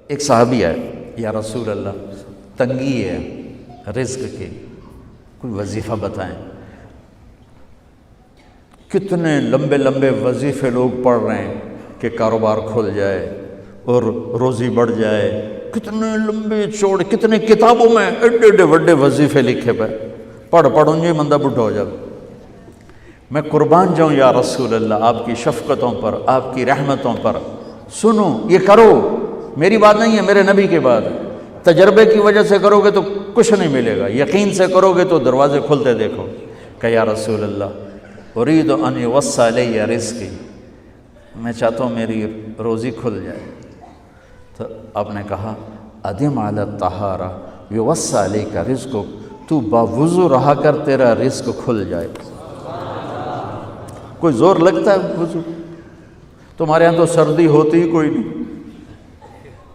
ایک صحابی ہے، یا رسول اللہ تنگی ہے رزق کی، کوئی وظیفہ بتائیں۔ کتنے لمبے لمبے وظیفے لوگ پڑھ رہے ہیں کہ کاروبار کھل جائے اور روزی بڑھ جائے، کتنے لمبے چوڑے، کتنے کتابوں میں ایڈے ایڈے بڑے وظیفے لکھے پہ، پڑھ انجی مندہ بڈھا ہو جائے۔ میں قربان جاؤں یا رسول اللہ آپ کی شفقتوں پر، آپ کی رحمتوں پر، سنو یہ کرو، میری بات نہیں ہے، میرے نبی کی بات ہے۔ تجربے کی وجہ سے کرو گے تو کچھ نہیں ملے گا، یقین سے کرو گے تو دروازے کھلتے دیکھو۔ کہ یا رسول اللہ ارید ان یوسع علی رزقی، میں چاہتا ہوں میری روزی کھل جائے۔ تو آپ نے کہا ادم علی الطہارہ یوسع علیک رزقک، تو باوضو رہا کر تیرا رزق کھل جائے۔ کوئی زور لگتا ہے وضو؟ تمہارے ہاں تو سردی ہوتی ہی کوئی نہیں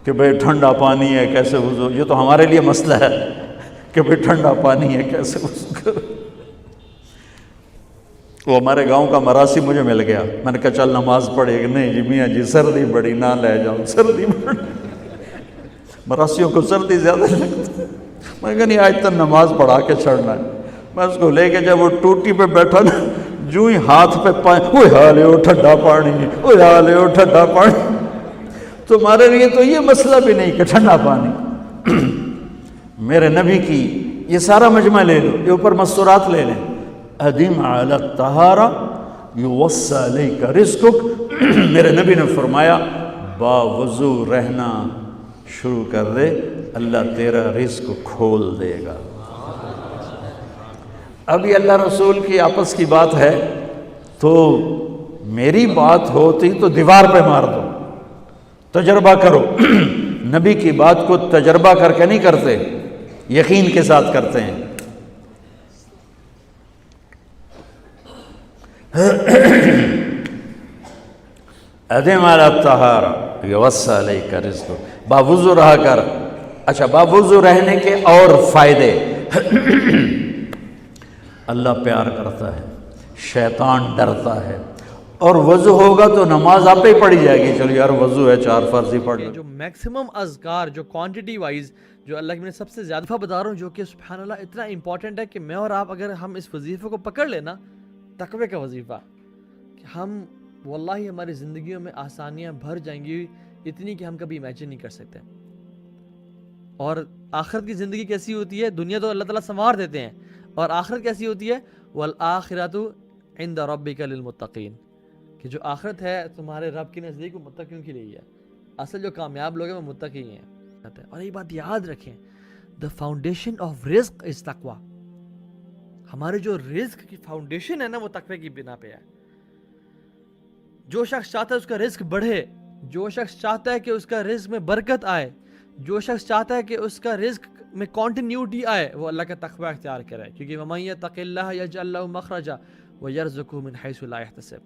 کہ بھئی ٹھنڈا پانی ہے کیسے وضو، یہ تو ہمارے لیے مسئلہ ہے کہ بھئی ٹھنڈا پانی ہے کیسے وضو کرو۔ وہ ہمارے گاؤں کا مراسی مجھے مل گیا، میں نے کہا چل نماز پڑھے گی، نہیں جی میاں جی سردی بڑی، نہ لے جاؤ سردی بڑی، مراسیوں کو سردی زیادہ لگتی ہے۔ میں نے کہا نہیں آج تک نماز پڑھا کے چھڑنا ہے۔ میں اس کو لے کے جب وہ ٹوٹی پہ بیٹھا نا، جو ہی ہاتھ پہ پانی، اوہ حالے ہو ٹھنڈا پانی، اوہ حالے ہو ٹھنڈا پانی۔ تمہارے لیے تو یہ مسئلہ بھی نہیں کہ ٹھنڈا پانی۔ میرے نبی کی یہ سارا مجمع لے لو، یہ اوپر مستورات لے لیں، ادم علی الطہارہ یوسع علیک رزقک، میرے نبی نے فرمایا باوضو رہنا شروع کر دے، اللہ تیرا رزق کھول دے گا۔ اب یہ اللہ رسول کی آپس کی بات ہے تو میری بات ہوتی تو دیوار پہ مار دو، تجربہ کرو۔ نبی کی بات کو تجربہ کر کے نہیں کرتے، یقین کے ساتھ کرتے ہیں۔ ادم علی الطہارہ یوسع علیک رزقک، باوضو رہا کر۔ اچھا باوضو رہنے کے اور فائدے، اللہ پیار کرتا ہے، شیطان ڈرتا ہے، اور وضو ہوگا تو نماز آپ ہی پڑھی جائے گی، چلو یار وضو ہے 4 فرض ہی پڑھ لو۔ جو میکسیمم اذکار جو کوانٹٹی وائز جو اللہ کی میں سب سے زیادہ بتا رہا ہوں، جو کہ سبحان اللہ اتنا امپورٹنٹ ہے کہ میں اور آپ اگر ہم اس وظیفے کو پکڑ لینا، تقوی کا وظیفہ، کہ ہم واللہ ہماری زندگیوں میں آسانیاں بھر جائیں گی اتنی کہ ہم کبھی امیجن نہیں کر سکتے۔ اور آخرت کی زندگی کیسی ہوتی ہے؟ دنیا تو اللہ تعالیٰ سنوار دیتے ہیں، اور آخرت کیسی ہوتی ہے؟ والآخرۃ عند ربک للمتقین، کہ جو آخرت ہے تمہارے رب کے نزدیک وہ متقیوں کے لیے ہے۔ اصل جو کامیاب لوگ ہیں وہ متقی ہیں۔ اور یہ بات یاد رکھیں، the foundation of رزق is تقوی۔ ہمارے جو رزق کی فاؤنڈیشن ہے نا وہ تقوی کی بنا پہ ہے۔ جو شخص چاہتا ہے اس کا رزق بڑھے، جو شخص چاہتا ہے کہ اس کا رزق میں برکت آئے، جو شخص چاہتا ہے کہ اس کا رزق میں کنٹینیوٹی آئے، وہ اللہ کا تقوی اختیار کرے، کیونکہ وَمَن يَتَّقِ اللَّهَ يَجْعَل لَهُ مَخْرَجًا وَيَرْزُقْهُ مِنْ حَيْثُ لَا يَحْتَسِبُ۔